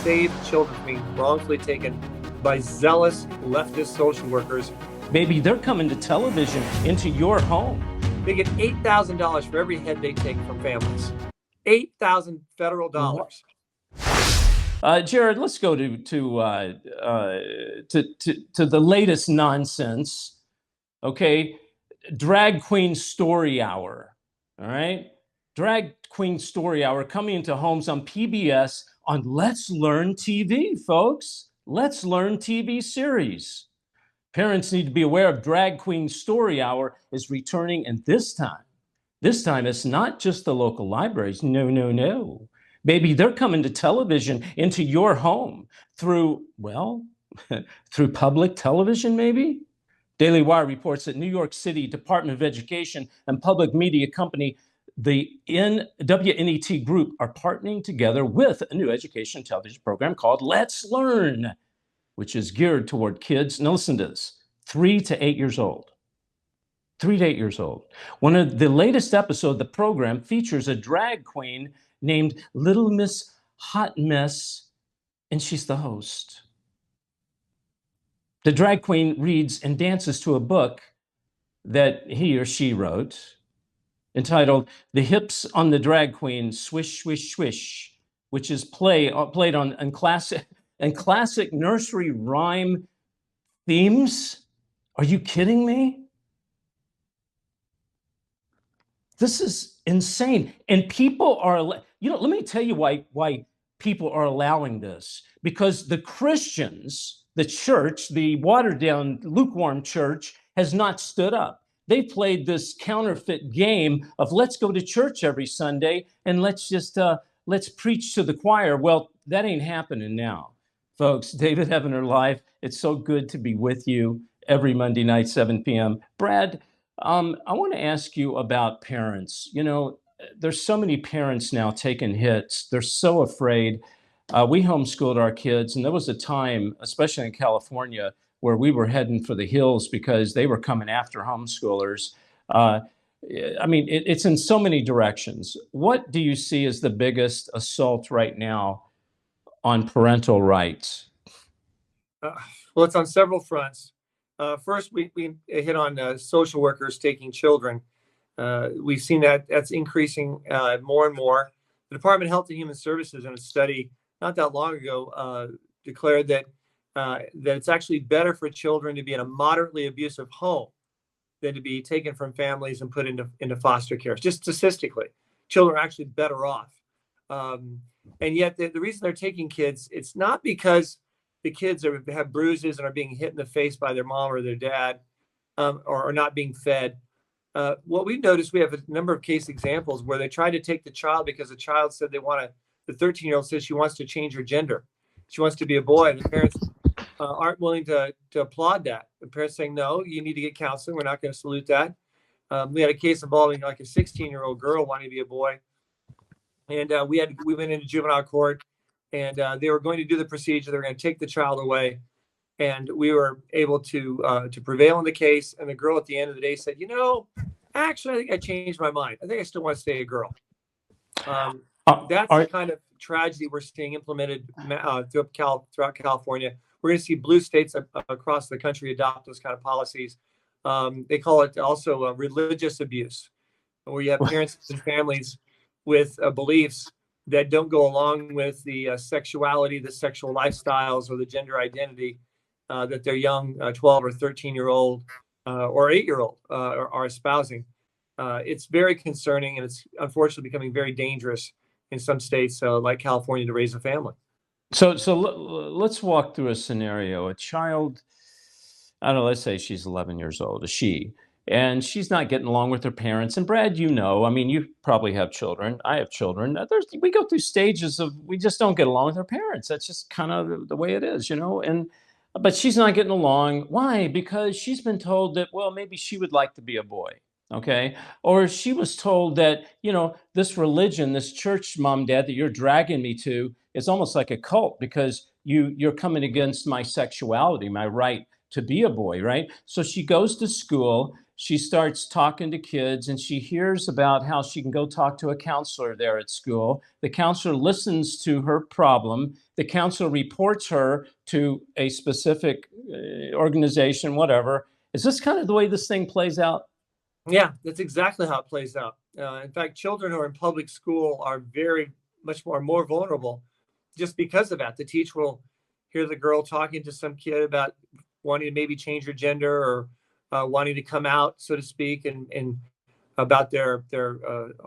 save children from being wrongfully taken by zealous leftist social workers. Baby, they're coming to television, into your home. They get $8,000 for every head they take from families. $8,000 federal dollars. Jared, let's go to the latest nonsense. Okay, Drag Queen Story Hour. All right, Drag Queen Story Hour coming into homes on PBS on Let's Learn TV, folks. Let's Learn TV series. Parents need to be aware of Drag Queen Story Hour is returning, and this time it's not just the local libraries. No. Baby, they're coming to television, into your home through public television, maybe? Daily Wire reports that New York City Department of Education and public media company, the WNET Group, are partnering together with a new education television program called Let's Learn, which is geared toward kids, now listen to this, 3 to 8 years old. 3 to 8 years old. One of the latest episodes of the program features a drag queen named Little Miss Hot Mess, and she's the host. The drag queen reads and dances to a book that he or she wrote, entitled "The Hips on the Drag Queen Swish, Swish, Swish," which is played on classic nursery rhyme themes. Are you kidding me? This is insane. And people are, let me tell you why people are allowing this. Because the Christians, the church, the watered down, lukewarm church, has not stood up. They played this counterfeit game of let's go to church every Sunday and let's preach to the choir. Well, that ain't happening now. Folks, David Heavener Live, it's so good to be with you every Monday night, 7 p.m. Brad, I want to ask you about parents. There's so many parents now taking hits. They're so afraid. We homeschooled our kids, and there was a time, especially in California, where we were heading for the hills because they were coming after homeschoolers. It's in so many directions. What do you see as the biggest assault right now on parental rights? Well, it's on several fronts. First, we hit on social workers taking children. We've seen that's increasing more and more. The Department of Health and Human Services, in a study not that long ago, declared that it's actually better for children to be in a moderately abusive home than to be taken from families and put into foster care. Just statistically, children are actually better off. And yet the reason they're taking kids, it's not because the kids have bruises and are being hit in the face by their mom or their dad, or are not being fed. What we've noticed, we have a number of case examples where they tried to take the child because the child said the 13-year-old says she wants to change her gender. She wants to be a boy, and the parents aren't willing to applaud that. The parents saying, no, you need to get counseling. We're not going to salute that. We had a case involving like a 16-year-old girl wanting to be a boy. And we went into juvenile court, and they were going to do the procedure. They were going to take the child away. And we were able to prevail in the case. And the girl at the end of the day said, actually, I think I changed my mind. I think I still want to stay a girl. That's the kind of tragedy we're seeing implemented throughout California. We're going to see blue states across the country adopt those kind of policies. They call it also religious abuse, where you have parents and families with beliefs that don't go along with the sexuality, the sexual lifestyles, or the gender identity that their young 12 or 13-year-old or 8-year-old are espousing. It's very concerning, and it's unfortunately becoming very dangerous in some states like California to raise a family. So let's walk through a scenario. A child, I don't know, let's say she's 11 years old, and she's not getting along with her parents. And Brad, you probably have children. I have children. We go through stages of we just don't get along with our parents. That's just kind of the way it is, But she's not getting along. Why? Because she's been told that, well, maybe she would like to be a boy. Okay. Or she was told that, this religion, this church, mom, dad, that you're dragging me to is almost like a cult because you're coming against my sexuality, my right to be a boy, right? So she goes to school. she starts talking to kids, and she hears about how she can go talk to a counselor there at school. The counselor listens to her problem. The counselor reports her to a specific organization, whatever. Is this kind of the way this thing plays out? Yeah, that's exactly how it plays out. In fact, children who are in public school are very much more vulnerable just because of that. The teacher will hear the girl talking to some kid about wanting to maybe change her gender or wanting to come out, so to speak, and about their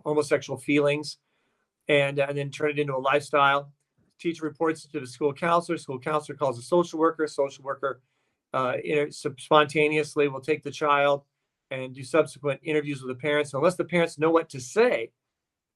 homosexual feelings, and then turn it into a lifestyle. Teacher reports it to the school counselor. School counselor calls a social worker. Social worker spontaneously will take the child and do subsequent interviews with the parents. Unless the parents know what to say,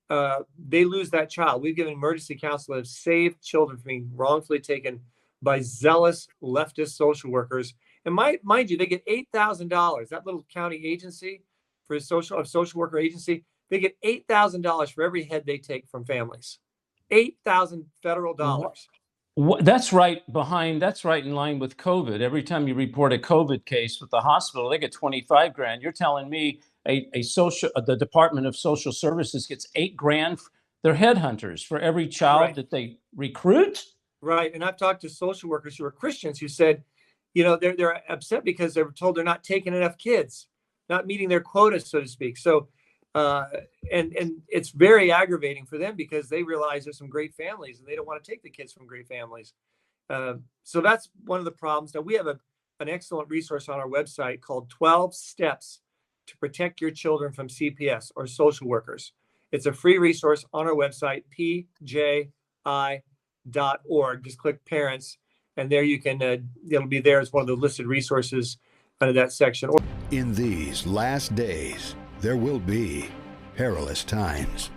they lose that child. We've given emergency counsel that have saved children from being wrongfully taken by zealous leftist social workers. And mind you, they get $8,000. That little county agency for a social worker agency, they get $8,000 for every head they take from families. $8,000 federal dollars. That's right in line with COVID. Every time you report a COVID case with the hospital, they get 25 grand. You're telling me the Department of Social Services gets $8 grand. They're headhunters for every child that they recruit. Right. And I've talked to social workers who are Christians who said, they're upset because they're told they're not taking enough kids, not meeting their quotas, so to speak. So, and it's very aggravating for them because they realize there's some great families and they don't want to take the kids from great families. So that's one of the problems. Now we have an excellent resource on our website called 12 Steps to Protect Your Children from CPS or Social Workers. It's a free resource on our website, pji.org. Just click parents, and there you can, it'll be there as one of the listed resources under that section. In these last days, there will be perilous times.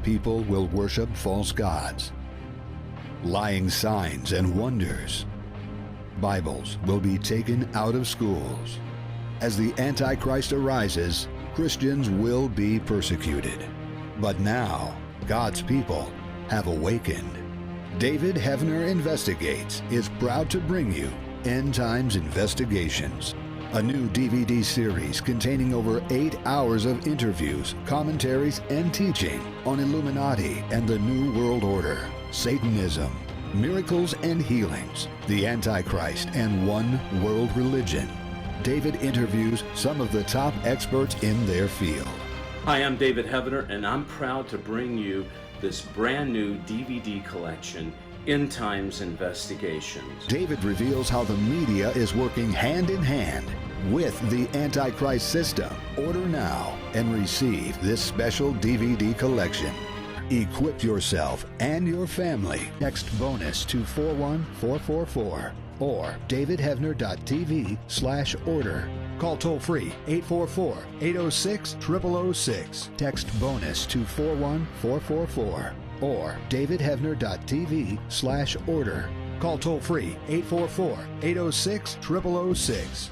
People will worship false gods, lying signs and wonders. Bibles will be taken out of schools. As the Antichrist arises, Christians will be persecuted. But now, God's people have awakened. David Heavener Investigates is proud to bring you End Times Investigations, a new DVD series containing over 8 hours of interviews, commentaries, and teaching on Illuminati and the New World Order, Satanism, miracles and healings, the Antichrist, and one world religion. David interviews some of the top experts in their field. Hi, I'm David Heavener, and I'm proud to bring you this brand new DVD collection, End Times Investigations. David reveals how the media is working hand in hand with the Antichrist system. Order now and receive this special DVD collection. Equip yourself and your family. Text BONUS to 41444 or davidheavener.tv/order. Call toll-free 844-806-0006. Text BONUS to 41444 or davidheavener.tv/order. Call toll-free 844-806-0006.